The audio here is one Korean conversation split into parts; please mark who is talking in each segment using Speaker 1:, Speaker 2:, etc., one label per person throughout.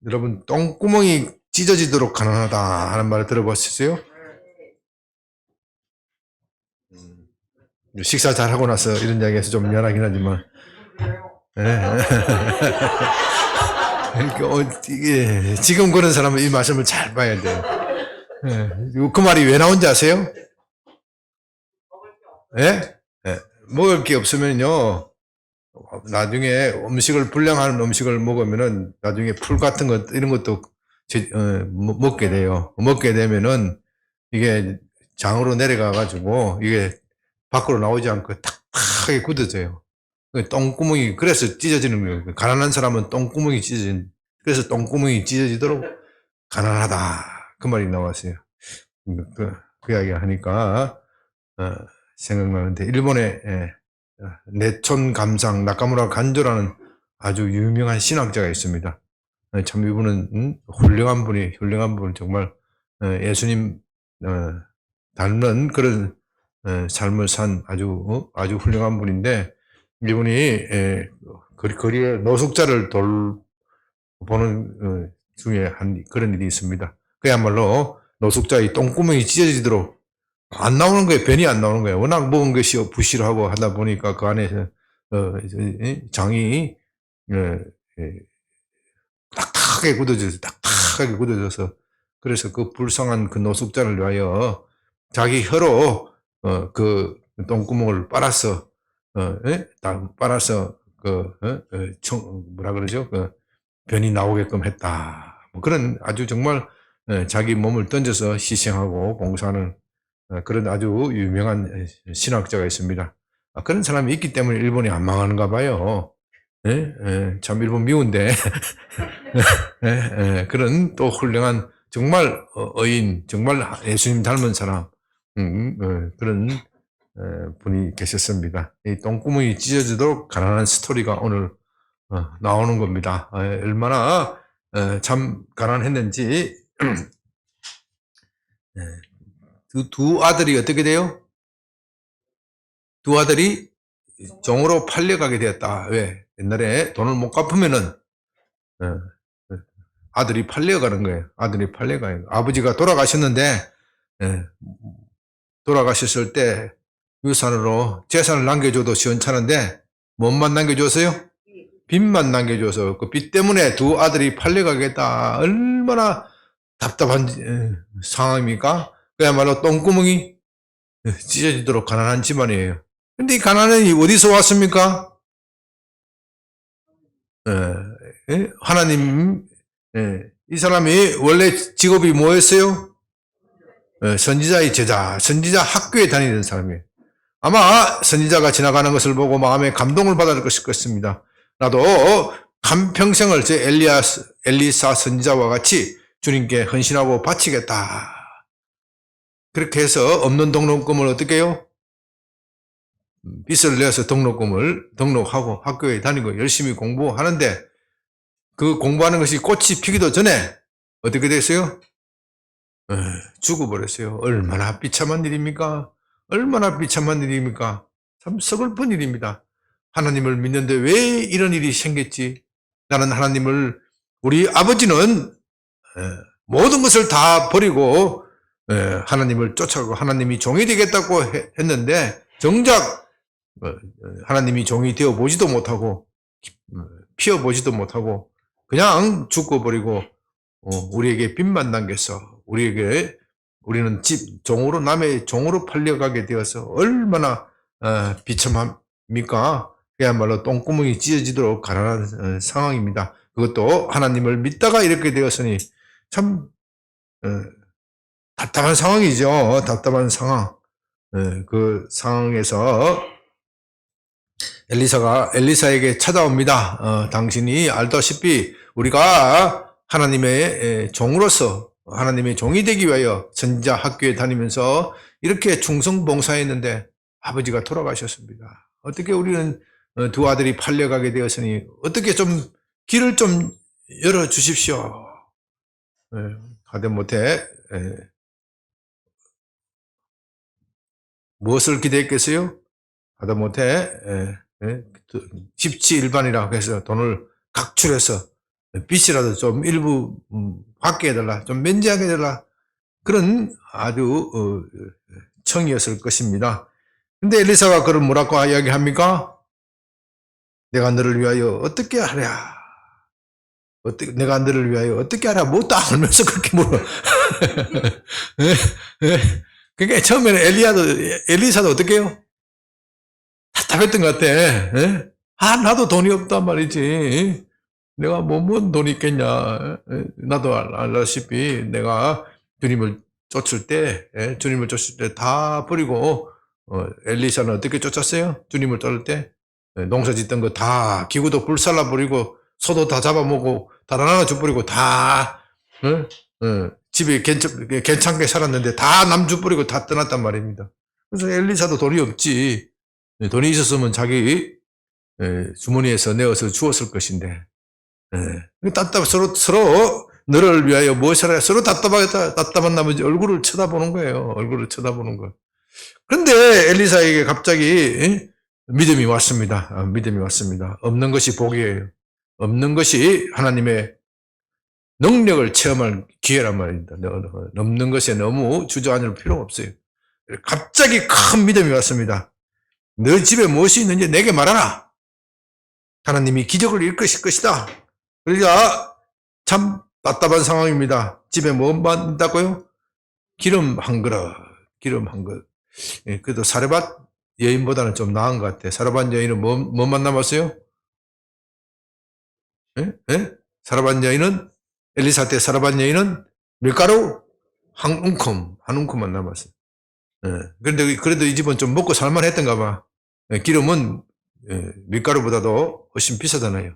Speaker 1: 여러분, 똥구멍이 찢어지도록 가난하다 하는 말을 들어보셨어요? 식사 잘 하고 나서 이런 이야기해서 좀 미안하긴 하지만, 이게 지금 그런 사람은 이 말씀을 잘 봐야 돼요. 그 말이 왜 나온지 아세요? 예? 먹을 게 없으면요, 나중에 불량한 음식을 먹으면은 나중에 풀 같은 것, 이런 것도 먹게 돼요. 먹게 되면은 이게 장으로 내려가가지고 이게 밖으로 나오지 않고 탁하게 굳어져요. 똥구멍이 그래서 찢어지는 거예요. 가난한 사람은 똥구멍이 찢어진, 그래서 똥구멍이 찢어지도록 가난하다. 그 말이 나왔어요. 그 이야기 하니까 생각나는데 일본의 내촌 감상 나카무라 간조라는 아주 유명한 신학자가 있습니다. 참 이분은 훌륭한 분 정말 예수님 닮는 그런 삶을 산 아주 훌륭한 분인데 이분이 거리에 노숙자를 돌보는 중에 한 그런 일이 있습니다. 그야말로 노숙자의 똥구멍이 찢어지도록 안 나오는 거예요. 변이 안 나오는 거예요. 워낙 먹은 것이 부실하고 하다 보니까 그 안에서 장이 딱딱하게 굳어져서 그래서 그 불쌍한 그 노숙자를 위하여 자기 혀로 그 똥구멍을 빨아서 뭐라 그러죠? 그 변이 나오게끔 했다. 뭐 그런 아주 정말 자기 몸을 던져서 희생하고 봉사하는 그런 아주 유명한 신학자가 있습니다. 그런 사람이 있기 때문에 일본이 안 망하는가 봐요. 참 일본 미운데 그런 또 훌륭한 정말 어인, 정말 예수님 닮은 사람 그런 분이 계셨습니다. 이 똥구멍이 찢어지도록 가난한 스토리가 오늘 나오는 겁니다. 얼마나 참 가난했는지 두 아들이 어떻게 돼요? 두 아들이 종으로 팔려가게 되었다. 왜? 옛날에 돈을 못 갚으면은 아들이 팔려가는 거예요. 아들이 팔려가요. 아버지가 돌아가셨는데 돌아가셨을 때 유산으로 재산을 남겨줘도 시원찮은데 뭔만 남겨줬어요? 빚만 남겨줘서 그 빚 때문에 두 아들이 팔려가겠다. 얼마나 답답한 상황입니까? 그야말로 똥구멍이 찢어지도록 가난한 집안이에요. 근데 이 가난은 어디서 왔습니까? 하나님, 이 사람이 원래 직업이 뭐였어요? 선지자의 제자, 선지자 학교에 다니는 사람이에요. 아마 선지자가 지나가는 것을 보고 마음에 감동을 받을 것일 것입니다. 나도 한평생을 엘리사 선지자와 같이 주님께 헌신하고 바치겠다. 그렇게 해서 없는 등록금을 어떻게 해요? 빚을 내서 등록하고 학교에 다니고 열심히 공부하는데 그 공부하는 것이 꽃이 피기도 전에 어떻게 됐어요? 죽어버렸어요. 얼마나 비참한 일입니까? 얼마나 비참한 일입니까? 참 서글픈 일입니다. 하나님을 믿는데 왜 이런 일이 생겼지? 나는 우리 아버지는 모든 것을 다 버리고 하나님을 쫓아가고 하나님이 종이 되겠다고 했는데 정작 하나님이 종이 되어 보지도 못하고 피어 보지도 못하고 그냥 죽어버리고 우리에게 빚만 남겼어. 우리는 종으로 남의 종으로 팔려가게 되어서 얼마나 비참합니까? 그야말로 똥구멍이 찢어지도록 가난한 상황입니다. 그것도 하나님을 믿다가 이렇게 되었으니 참 답답한 상황이죠. 답답한 상황. 그 상황에서 엘리사에게 찾아옵니다. 당신이 알다시피 우리가 하나님의 종으로서 하나님의 종이 되기 위하여 선지자 학교에 다니면서 이렇게 충성 봉사했는데 아버지가 돌아가셨습니다. 어떻게 우리는 두 아들이 팔려가게 되었으니 어떻게 좀 길을 좀 열어 주십시오. 하다못해 무엇을 기대했겠어요? 하다못해 십지일반이라고 해서 돈을 각출해서 빚이라도 좀 일부 받게 해달라, 좀 면제하게 해달라, 그런 아주 청이었을 것입니다. 근데 엘리사가 그걸 뭐라고 이야기합니까? 내가 너를 위하여 어떻게 하랴? 내가 너를 위하여 어떻게 하랴? 뭐 딱 하면서 그렇게 물어. 그러니까 처음에는 엘리사도 어떻게 해요? 답답했던 것 같아. 나도 돈이 없단 말이지. 내가 뭔 돈이 있겠냐. 나도 알다시피 내가 주님을 쫓을 때 다 버리고, 엘리사는 어떻게 쫓았어요? 주님을 쫓을 때? 농사 짓던 거 다, 기구도 불살라 버리고, 소도 다 잡아먹고, 달아나 줘버리고, 다, 집에 괜찮게 살았는데, 다 남주 버리고 다 떠났단 말입니다. 그래서 엘리사도 돈이 없지. 돈이 있었으면 자기 주머니에서 내어서 주었을 것인데, 서로 너를 위하여 무엇을 해? 서로 답답한 나머지 얼굴을 쳐다보는 거예요. 얼굴을 쳐다보는 거. 그런데 엘리사에게 갑자기 믿음이 왔습니다. 믿음이 왔습니다. 없는 것이 복이에요. 없는 것이 하나님의 능력을 체험할 기회란 말입니다. 없는 것에 너무 주저앉을 필요가 없어요. 갑자기 큰 믿음이 왔습니다. 너 집에 무엇이 있는지 내게 말하라. 하나님이 기적을 일으키실 것이다. 그러니까 참 답답한 상황입니다. 집에 뭐 만든다고요? 기름 한 그릇, 기름 한 그릇. 그래도 사르밧 여인보다는 좀 나은 것 같아. 사르밧 여인은 뭐만 남았어요? 사르밧 여인은, 엘리사 때 사르밧 여인은 밀가루 한 움큼만 남았어요. 그런데 그래도 이 집은 좀 먹고 살만 했던가 봐. 기름은 밀가루보다도 훨씬 비싸잖아요.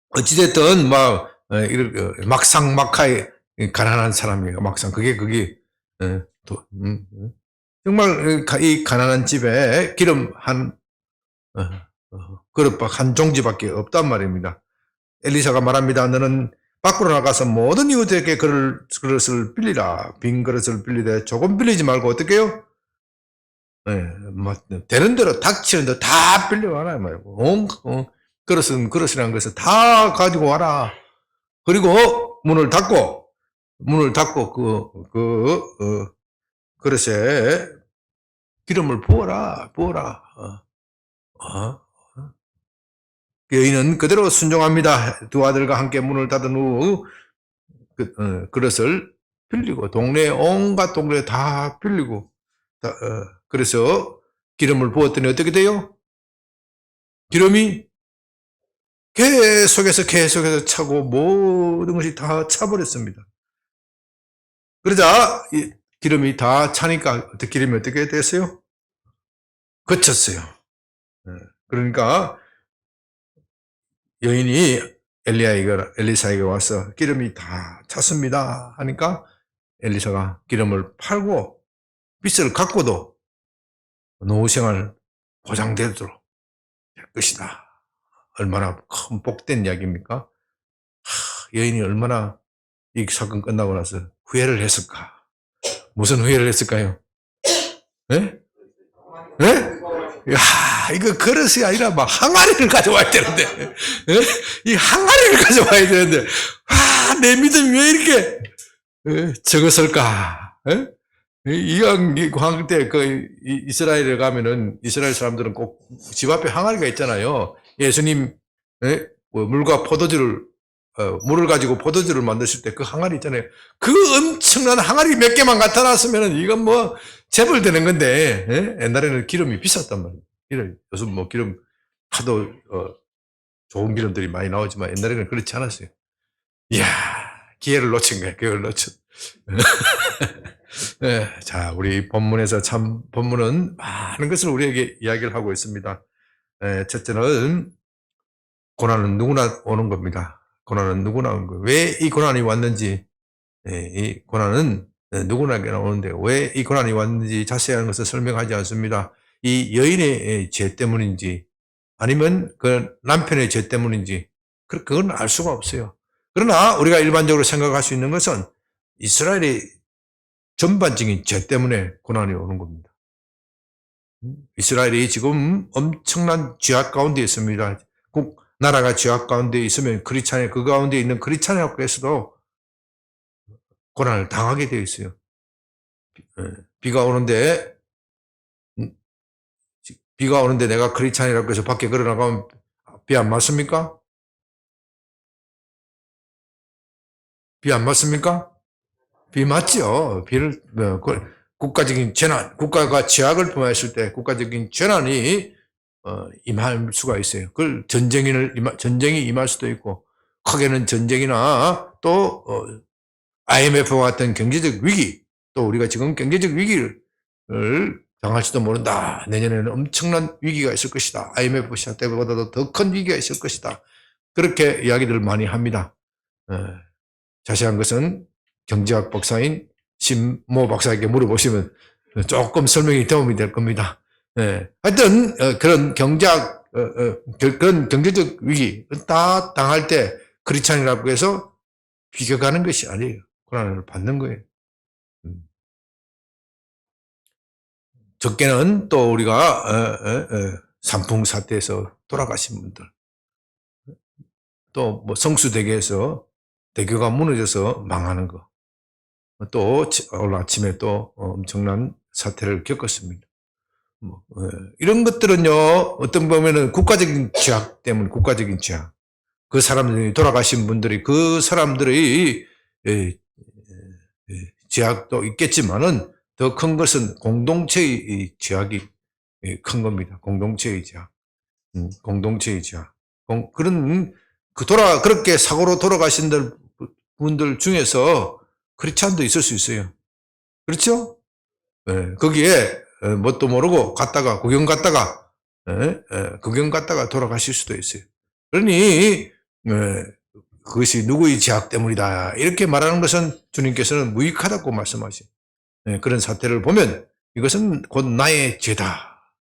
Speaker 1: 어찌됐든, 막상막하에 가난한 사람이에요. 막상. 그게, 정말 이 가난한 집에 기름 그릇밖 한 종지밖에 없단 말입니다. 엘리사가 말합니다. 너는 밖으로 나가서 모든 이웃에게 그릇을 빌리라. 빈 그릇을 빌리되 조금 빌리지 말고 어떻게 해요? 되는 대로 닥치는 대로 다 빌려와라 말고 그릇이라는 것을 다 가지고 와라. 그리고 문을 닫고 그릇에 기름을 부어라. 여인은 그대로 순종합니다. 두 아들과 함께 문을 닫은 후 그릇을 빌리고 동네 온갖 동네 다 빌리고 그래서 기름을 부었더니 어떻게 돼요? 기름이 계속해서 차고 모든 것이 다 차버렸습니다. 그러자 기름이 다 차니까 기름이 어떻게 됐어요? 거쳤어요. 그러니까 여인이 엘리사에게 와서 기름이 다 찼습니다 하니까 엘리사가 기름을 팔고 빚을 갚고도 노후 생활 보장되도록 될 것이다. 얼마나 큰 복된 이야기입니까? 여인이 얼마나 이 사건 끝나고 나서 후회를 했을까? 무슨 후회를 했을까요? 예? 예? 야, 이거 그릇이 아니라 막 항아리를 가져와야 되는데, 예? 이 항아리를 가져와야 되는데, 내 믿음이 왜 이렇게 적었을까? 예? 이왕 황 때 이스라엘에 가면은 이스라엘 사람들은 꼭 집 앞에 항아리가 있잖아요. 예수님 물과 포도주를 물을 가지고 포도주를 만드실 때 그 항아리 있잖아요. 그 엄청난 항아리 몇 개만 갖다 놨으면은 이건 뭐 재벌 되는 건데 옛날에는 기름이 비쌌단 말이에요. 요즘 뭐 기름 하도 좋은 기름들이 많이 나오지만 옛날에는 그렇지 않았어요. 이야, 기회를 놓친 거예요. 기회를 놓친. 자, 우리 본문에서 참 본문은 많은 것을 우리에게 이야기를 하고 있습니다. 첫째는 고난은 누구나 오는 겁니다. 고난은 누구나 오는 거예요. 왜 이 고난이 왔는지, 이 고난은 누구나게 오는데 왜 이 고난이 왔는지 자세한 것을 설명하지 않습니다. 이 여인의 죄 때문인지 아니면 그 남편의 죄 때문인지 그건 알 수가 없어요. 그러나 우리가 일반적으로 생각할 수 있는 것은 이스라엘의 전반적인 죄 때문에 고난이 오는 겁니다. 이스라엘이 지금 엄청난 죄악 가운데 있습니다. 나라가 죄악 가운데 있으면 크리스찬의 그 가운데 있는 크리스찬의 학교에서도 고난을 당하게 되어 있어요. 비가 오는데 음, 비가 오는데 내가 크리스찬이라고 해서 밖에 걸어 나가면 비 안 맞습니까? 비 안 맞습니까? 비 맞죠. 비를 국가적인 재난, 국가가 죄악을 범했을 때 국가적인 재난이 임할 수가 있어요. 그걸 전쟁이 임할 수도 있고 크게는 전쟁이나 또 IMF와 같은 경제적 위기, 또 우리가 지금 경제적 위기를 당할지도 모른다. 내년에는 엄청난 위기가 있을 것이다. IMF 시작 때보다도 더 큰 위기가 있을 것이다. 그렇게 이야기들을 많이 합니다. 자세한 것은 경제학 박사인 신모 박사에게 물어보시면 조금 설명이 도움이 될 겁니다. 하여튼 그런 그런 경제적 위기 다 당할 때 크리스찬이라고 해서 비교가는 것이 아니에요. 고난을 받는 거예요. 적게는 또 우리가 산풍 사태에서 돌아가신 분들, 또 뭐 성수대교에서 대교가 무너져서 망하는 거, 또 오늘 아침에 또 엄청난 사태를 겪었습니다. 이런 것들은요, 어떤 보면은 국가적인 죄악 때문에, 국가적인 죄악. 그 사람들이 돌아가신 분들이 그 사람들의 죄악도 있겠지만은 더 큰 것은 공동체의 죄악이 큰 겁니다. 공동체의 죄악. 공동체의 죄악. 그런 그렇게 사고로 돌아가신 분들 중에서 크리스찬도 있을 수 있어요. 그렇죠? 거기에 뭣도 모르고 구경 갔다가 돌아가실 수도 있어요. 그러니 그것이 누구의 죄악 때문이다 이렇게 말하는 것은 주님께서는 무익하다고 말씀하신 그런 사태를 보면 이것은 곧 나의 죄다.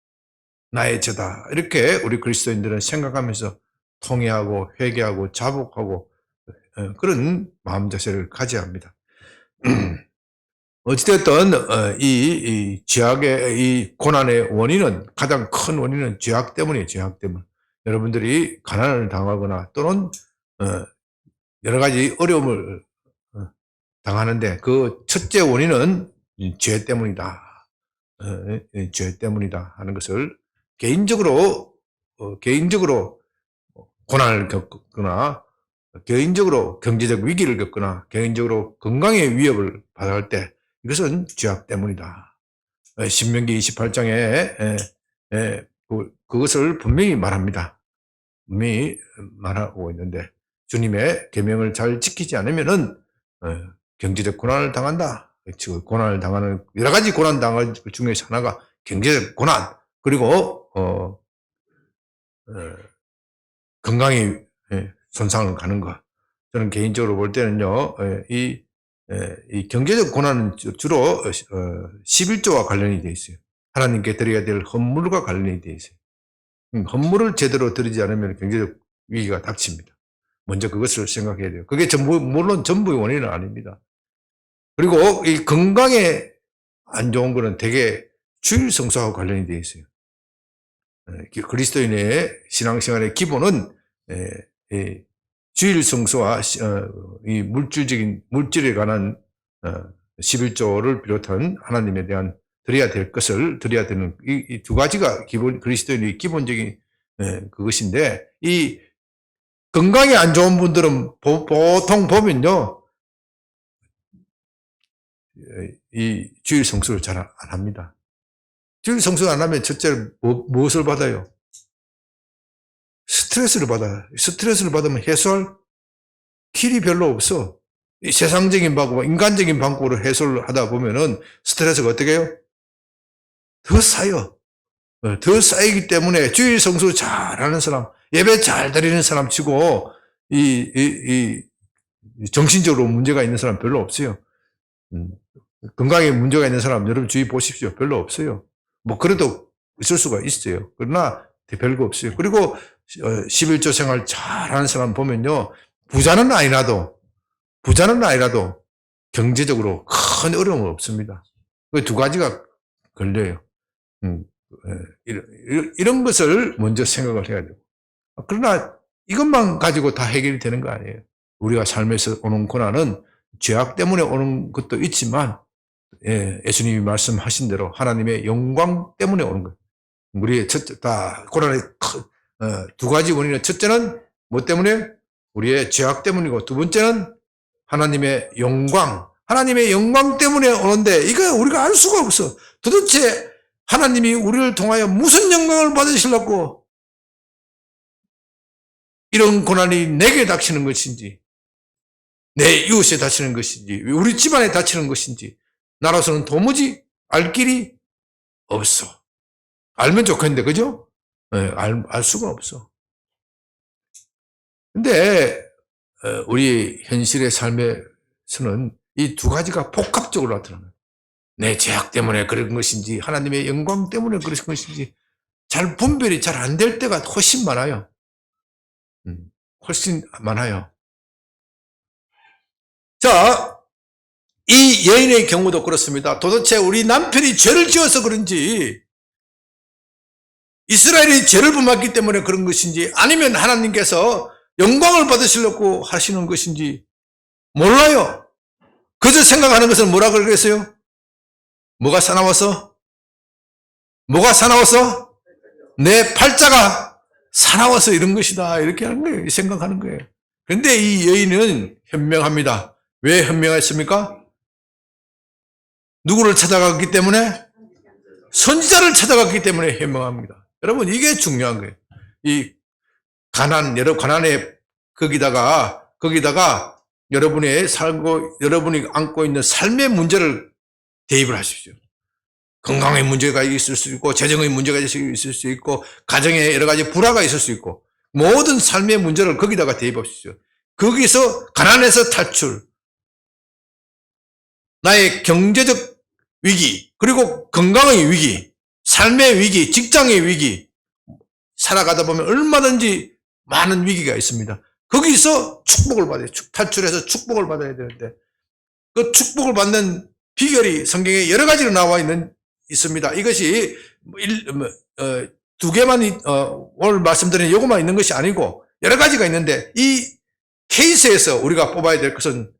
Speaker 1: 나의 죄다. 이렇게 우리 그리스도인들은 생각하면서 통회하고 회개하고 자복하고 그런 마음 자세를 가져야 합니다. 어찌됐든 이 죄악의 이 고난의 원인은 가장 큰 원인은 죄악 때문이에요. 죄악 때문. 여러분들이 가난을 당하거나 또는 여러 가지 어려움을 당하는데 그 첫째 원인은 죄 때문이다. 죄 때문이다 하는 것을 개인적으로 고난을 겪거나 개인적으로 경제적 위기를 겪거나 개인적으로 건강의 위협을 받을 때 이것은 죄악 때문이다. 신명기 28장에 그것을 분명히 말합니다. 분명히 말하고 있는데 주님의 계명을 잘 지키지 않으면은 경제적 고난을 당한다. 고난을 당하는 여러 가지 고난 당할 중에서 하나가 경제적 고난 그리고 건강이 손상을 가는 것. 저는 개인적으로 볼 때는요, 이 경제적 고난은 주로 11조와 관련이 되어 있어요. 하나님께 드려야 될 헌물과 관련이 되어 있어요. 헌물을 제대로 드리지 않으면 경제적 위기가 닥칩니다. 먼저 그것을 생각해야 돼요. 그게 물론 전부의 원인은 아닙니다. 그리고 이 건강에 안 좋은 거는 되게 주일 성수하고 관련이 되어 있어요. 그리스도인의 신앙생활의 기본은 주일 성수와 이 물질에 관한 11조를 비롯한 하나님에 대한 드려야 될 것을 드려야 되는 이 두 가지가 그리스도인의 기본적인 그것인데 이 건강이 안 좋은 분들은 보통 보면요 이 주일 성수를 잘 안 합니다. 주일 성수 안 하면 첫째 무엇을 받아요? 스트레스를 받아요. 스트레스를 받으면 해소할 길이 별로 없어. 이 세상적인 방법, 인간적인 방법으로 해소를 하다 보면은 스트레스가 어떻게 해요? 더 쌓여. 더 쌓이기 때문에 주일 성수 잘하는 사람, 예배 잘 드리는 사람 치고 정신적으로 문제가 있는 사람 별로 없어요. 건강에 문제가 있는 사람 여러분 주위 보십시오. 별로 없어요. 뭐 그래도 있을 수가 있어요. 그러나 별거 없어요. 그리고 11조 생활 잘하는 사람 보면요. 부자는 아니라도 경제적으로 큰 어려움은 없습니다. 그 두 가지가 걸려요. 이런 것을 먼저 생각을 해야 돼요. 그러나 이것만 가지고 다 해결이 되는 거 아니에요. 우리가 삶에서 오는 고난은 죄악 때문에 오는 것도 있지만, 예수님이 말씀하신 대로 하나님의 영광 때문에 오는 거예요. 우리의 고난의 두 가지 원인은, 첫째는 뭐 때문에? 우리의 죄악 때문이고, 두 번째는 하나님의 영광 때문에 오는데, 이거 우리가 알 수가 없어. 도대체 하나님이 우리를 통하여 무슨 영광을 받으시려고 이런 고난이 내게 닥치는 것인지, 내 이웃에 닥치는 것인지, 우리 집안에 닥치는 것인지, 나로서는 도무지 알 길이 없어. 알면 좋겠는데, 그죠? 알 수가 없어. 근데, 우리 현실의 삶에서는 이 두 가지가 복합적으로 나타나요. 내 죄악 때문에 그런 것인지, 하나님의 영광 때문에 그런 것인지, 잘 분별이 잘 안 될 때가 훨씬 많아요. 훨씬 많아요. 자, 이 여인의 경우도 그렇습니다. 도대체 우리 남편이 죄를 지어서 그런지, 이스라엘이 죄를 범했기 때문에 그런 것인지, 아니면 하나님께서 영광을 받으시려고 하시는 것인지 몰라요. 그저 생각하는 것은 뭐라 그러겠어요? 뭐가 사나워서? 내 팔자가 사나워서 이런 것이다. 이렇게 하는 거예요. 생각하는 거예요. 그런데 이 여인은 현명합니다. 왜 현명했습니까? 누구를 찾아갔기 때문에? 선지자를 찾아갔기 때문에 현명합니다. 여러분, 이게 중요한 거예요. 이 가난에 거기다가 여러분이 안고 있는 삶의 문제를 대입을 하십시오. 건강의 문제가 있을 수 있고, 재정의 문제가 있을 수 있고, 가정에 여러 가지 불화가 있을 수 있고, 모든 삶의 문제를 거기다가 대입하십시오. 거기서 가난에서 탈출, 나의 경제적 위기, 그리고 건강의 위기, 삶의 위기, 직장의 위기, 살아가다 보면 얼마든지 많은 위기가 있습니다. 거기서 축복을 받아요. 탈출해서 축복을 받아야 되는데, 그 축복을 받는 비결이 성경에 여러 가지로 나와 있습니다. 이것이 두 개만 오늘 말씀드린 요것만 있는 것이 아니고 여러 가지가 있는데, 이 케이스에서 우리가 뽑아야 될 것은,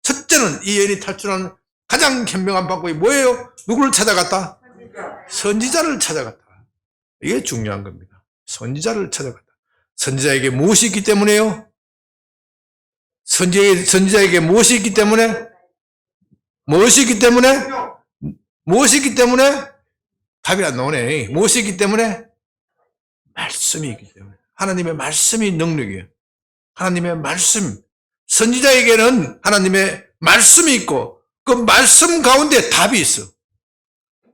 Speaker 1: 첫째는 이 여인이 탈출한 가장 현명한 방법이 뭐예요? 누구를 찾아갔다? 선지자를 찾아갔다. 이게 중요한 겁니다. 선지자를 찾아갔다. 선지자에게 무엇이 있기 때문에요? 선지자에게 무엇이 있기 때문에? 무엇이 있기 때문에? 무엇이 있기 때문에? 답이 안 나오네. 무엇이 있기 때문에? 말씀이 있기 때문에. 하나님의 말씀이 능력이에요. 하나님의 말씀. 선지자에게는 하나님의 말씀이 있고, 그 말씀 가운데 답이 있어.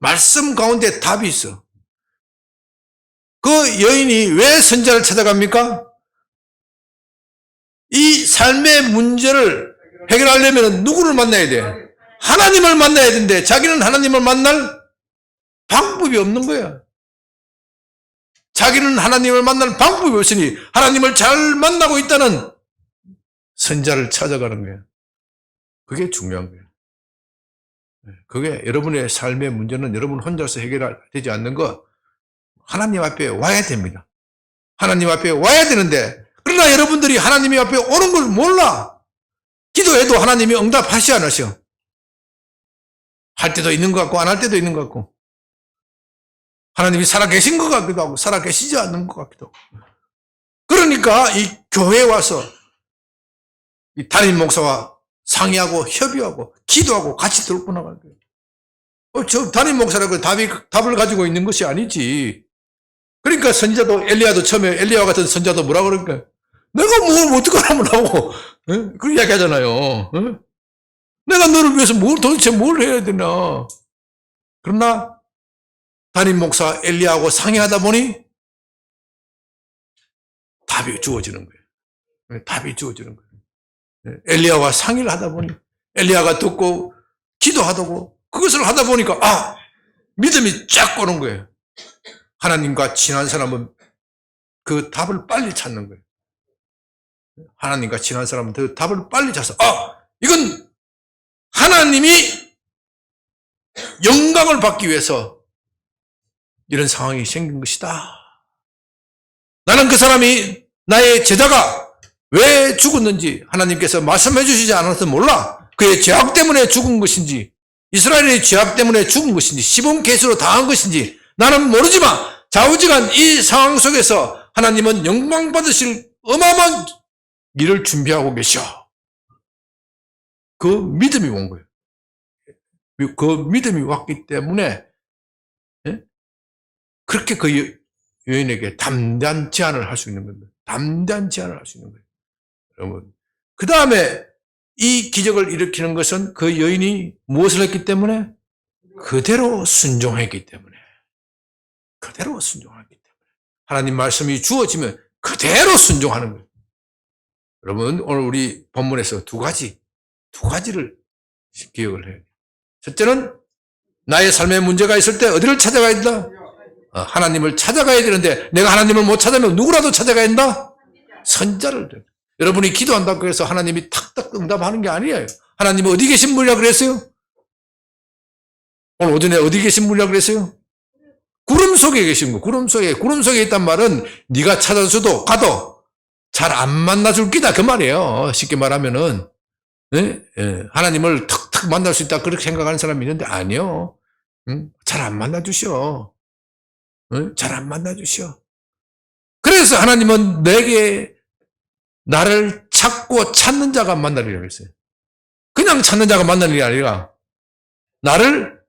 Speaker 1: 말씀 가운데 답이 있어. 그 여인이 왜 선지자를 찾아갑니까? 이 삶의 문제를 해결하려면 누구를 만나야 돼? 하나님을 만나야 되는데, 자기는 하나님을 만날 방법이 없는 거야. 자기는 하나님을 만날 방법이 없으니 하나님을 잘 만나고 있다는 선지자를 찾아가는 거야. 그게 중요한 거야. 그게 여러분의 삶의 문제는 여러분 혼자서 해결되지 않는 거, 하나님 앞에 와야 됩니다. 하나님 앞에 와야 되는데, 그러나 여러분들이 하나님 앞에 오는 걸 몰라. 기도해도 하나님이 응답하시 않으셔. 할 때도 있는 것 같고 안 할 때도 있는 것 같고, 하나님이 살아계신 것 같기도 하고 살아계시지 않는 것 같기도 하고. 그러니까 이 교회에 와서 이 담임 목사와 상의하고 협의하고 기도하고 같이 들고 나가는 거예요. 저 담임 목사라고 답을 가지고 있는 것이 아니지. 그러니까 선지자도, 엘리야도 처음에 엘리야와 같은 선지자도 뭐라 그러니까, 내가 뭘 어떻게 하면 하고, 그렇게 이야기하잖아요. 내가 너를 위해서 도대체 뭘 해야 되나. 그러나 담임 목사 엘리야하고 상의하다 보니 답이 주어지는 거예요. 답이 주어지는 거예요. 엘리야와 상의를 하다 보니, 엘리야가 듣고 기도하다고 그것을 하다 보니까 믿음이 쫙 오는 거예요. 하나님과 친한 사람은 그 답을 빨리 찾는 거예요. 하나님과 친한 사람은 그 답을 빨리 찾아서, 이건 하나님이 영광을 받기 위해서 이런 상황이 생긴 것이다. 나는 그 사람이 나의 제자가 왜 죽었는지 하나님께서 말씀해 주시지 않아서 몰라. 그의 죄악 때문에 죽은 것인지, 이스라엘의 죄악 때문에 죽은 것인지, 시범 계수로 당한 것인지 나는 모르지만 좌우지간 이 상황 속에서 하나님은 영광 받으실 어마어마한 일을 준비하고 계셔. 그 믿음이 온 거예요. 그 믿음이 왔기 때문에 그렇게 그 여인에게 담대한 제안을 할 수 있는 겁니다. 담대한 제안을 할 수 있는 거예요. 여러분, 그 다음에 이 기적을 일으키는 것은 그 여인이 무엇을 했기 때문에? 그대로 순종했기 때문에. 그대로 순종했기 때문에. 하나님 말씀이 주어지면 그대로 순종하는 거예요. 여러분, 오늘 우리 본문에서 두 가지를 기억을 해야 돼요. 첫째는 나의 삶에 문제가 있을 때 어디를 찾아가야 된다? 하나님을 찾아가야 되는데 내가 하나님을 못 찾으면 누구라도 찾아가야 된다? 선자를. 여러분이 기도한다고 해서 하나님이 탁탁 응답하는 게 아니에요. 하나님은 어디 계신 분이라 그랬어요? 오늘 오전에 어디 계신 분이라 그랬어요? 구름 속에 계신 거. 구름 속에 있단 말은 네가 찾아서도 가도 잘 안 만나줄 기다 그 말이에요. 쉽게 말하면은 하나님을 탁탁 만날 수 있다 그렇게 생각하는 사람이 있는데 아니요. 잘 안 만나주셔. 잘 안 만나주셔. 그래서 하나님은 내게 나를 찾고 찾는 자가 만나리라고 했어요. 그냥 찾는 자가 만나는 게 아니라 나를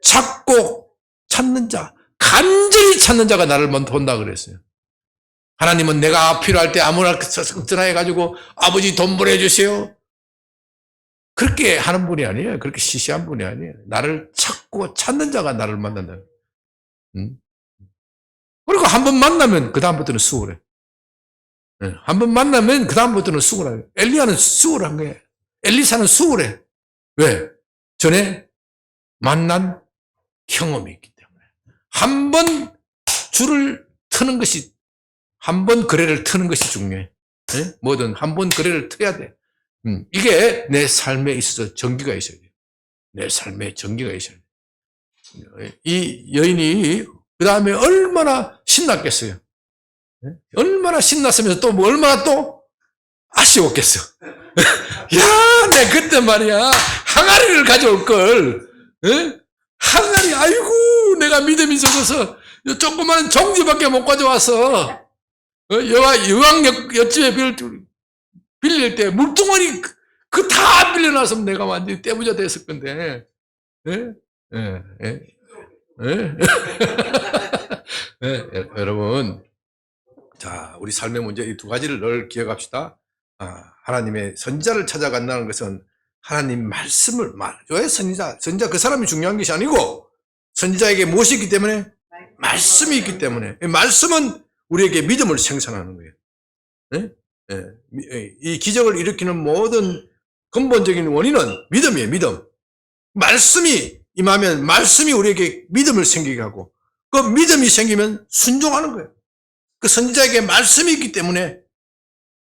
Speaker 1: 찾고 찾는 자, 간절히 찾는 자가 나를 먼저 본다 그랬어요. 하나님은 내가 필요할 때 아무나 전화해가지고 아버지 돈 보내주세요. 그렇게 하는 분이 아니에요. 그렇게 시시한 분이 아니에요. 나를 찾고 찾는 자가 나를 만난다. 그리고 한 번 만나면 그 다음부터는 수월해. 한 번 만나면 그 다음부터는 수월해요. 엘리야는 수월한 거예요. 엘리사는 수월해. 왜? 전에 만난 경험이 있기 때문에. 한 번 줄을 트는 것이, 한 번 거래를 트는 것이 중요해. 뭐든 한 번 거래를 트야 돼. 이게 내 삶에 있어서 전기가 있어야 돼요. 내 삶에 전기가 있어야 돼요. 이 여인이 그 다음에 얼마나 신났겠어요. 얼마나 신났으면서 또 얼마나 또 아쉬웠겠어. 야, 내 그때 말이야 항아리를 가져올 걸. 항아리, 아이고 내가 믿음이 적어서 조그마한 종지밖에 못 가져와서 여왕 옆집에 빌릴 때 물동아리 그 다 빌려놨으면 내가 완전히 떼부자 됐을 건데. 여러분, 자, 우리 삶의 문제 이 두 가지를 늘 기억합시다. 하나님의 선지자를 찾아간다는 것은 하나님 말씀을 왜 선지자 그 사람이 중요한 것이 아니고 선지자에게 무엇이 있기 때문에? 말씀이 있기 때문에. 말씀은 우리에게 믿음을 생산하는 거예요. 이 기적을 일으키는 모든 근본적인 원인은 믿음이에요. 믿음. 말씀이 임하면 말씀이 우리에게 믿음을 생기게 하고 그 믿음이 생기면 순종하는 거예요. 그 선지자에게 말씀이 있기 때문에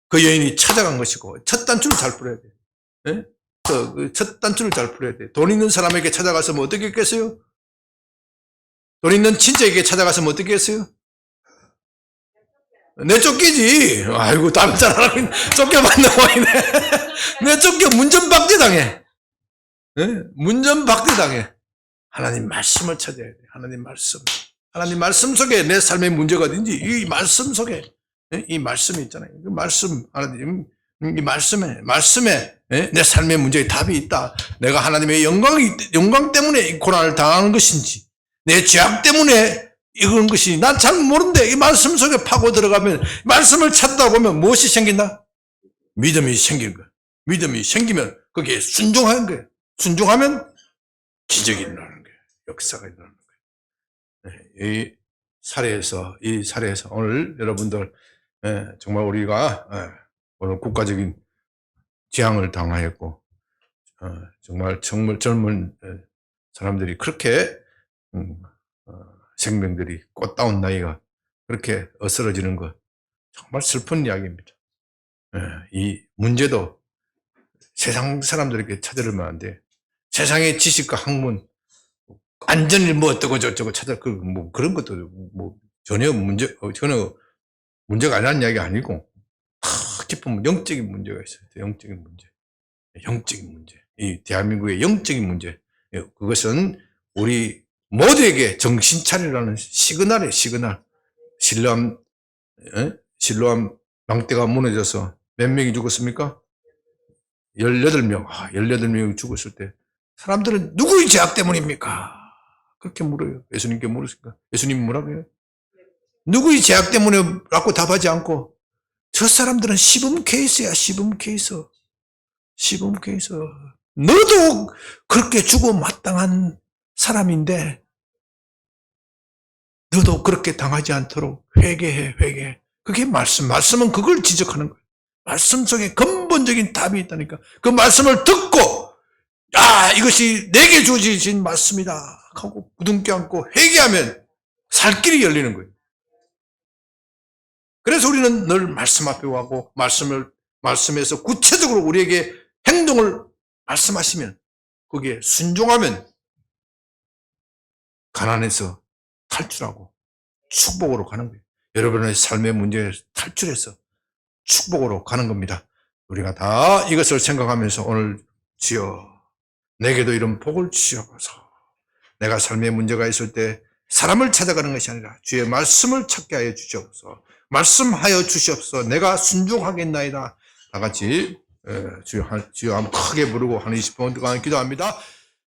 Speaker 1: 그 여인이 찾아간 것이고 첫 단추를 잘 풀어야 돼요. 그 첫 단추를 잘 풀어야 돼요. 돈 있는 사람에게 찾아가서 뭐 어떻게 했겠어요? 돈 있는 친척에게 찾아가서 뭐 어떻게 했어요? 내 쫓기지. 아이고, 다른 사람 쫓겨받는 와이네. 내 쫓겨 문전박대 당해. 문전박대 당해. 하나님 말씀을 찾아야 돼. 하나님 말씀. 하나님 말씀 속에 내 삶의 문제가 어딘지 이 말씀 속에 이 말씀이 있잖아요. 그 말씀, 하나님, 이 말씀에 내 삶의 문제에 답이 있다. 내가 하나님의 영광 때문에 이 고난을 당하는 것인지, 내 죄악 때문에 이런 것이 난 잘 모르는데 이 말씀 속에 파고 들어가면 말씀을 찾다 보면 무엇이 생긴다? 믿음이 생기는 거예요. 믿음이 생기면 거기에 순종하는 거예요. 순종하면 기적이 일어나는 거예요. 역사가 일어나는 거예요. 이 사례에서 오늘 여러분들 정말 우리가 오늘 국가적인 재앙을 당하였고 정말 젊은 사람들이 그렇게 생명들이 꽃다운 나이가 그렇게 어스러지는 것 정말 슬픈 이야기입니다. 이 문제도 세상 사람들에게 찾으려면 안 돼. 세상의 지식과 학문, 안전일 뭐 어쩌고 저쩌고 뭐 그런 것도 뭐 전혀 문제가 아니라는 이야기 아니고 짚으면 영적인 문제가 있어요. 영적인 문제. 영적인 문제. 이 대한민국의 영적인 문제. 그것은 우리 모두에게 정신 차리라는 시그널이에요, 시그널. 실로암 망대가 무너져서 몇 명이 죽었습니까? 18명. 18명이 죽었을 때 사람들은 누구의 죄악 때문입니까? 그렇게 물어요. 예수님께 물으니까. 예수님이 뭐라고 해요? 누구의 죄악 때문에 라고 답하지 않고 저 사람들은 시범 케이스야, 시범 케이스. 시범 케이스. 너도 그렇게 죽어 마땅한 사람인데 너도 그렇게 당하지 않도록 회개해, 회개해. 그게 말씀은 그걸 지적하는 거예요. 말씀 속에 근본적인 답이 있다니까. 그 말씀을 듣고, 이것이 내게 주어진 말씀이다 하고 부둥켜 안고 회개하면 살 길이 열리는 거예요. 그래서 우리는 늘 말씀 앞에 가고 말씀에서 구체적으로 우리에게 행동을 말씀하시면 거기에 순종하면 가난에서 탈출하고 축복으로 가는 거예요. 여러분의 삶의 문제에 탈출해서 축복으로 가는 겁니다. 우리가 다 이것을 생각하면서 오늘 주여 내게도 이런 복을 주시옵소서. 내가 삶의 문제가 있을 때 사람을 찾아가는 것이 아니라 주의 말씀을 찾게 하여 주시옵소서. 말씀하여 주시옵소서. 내가 순종하겠나이다. 다 같이 주여 한번 크게 부르고 한 20분 동안 기도합니다.